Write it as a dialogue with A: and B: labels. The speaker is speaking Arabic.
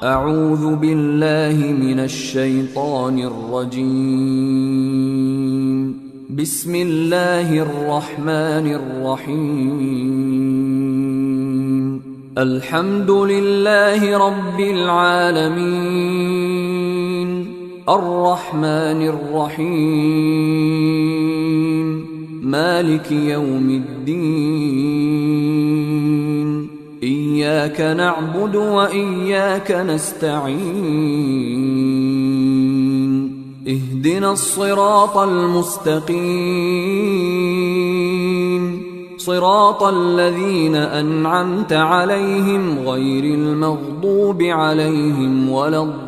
A: أعوذ بالله من الشيطان الرجيم. بسم الله الرحمن الرحيم. الحمد لله رب العالمين، الرحمن الرحيم، مالك يوم الدين. إياك نعبد وإياك نستعين. اهدنا الصراط المستقيم، صراط الذين أنعمت عليهم غير المغضوب عليهم ولا الضالين.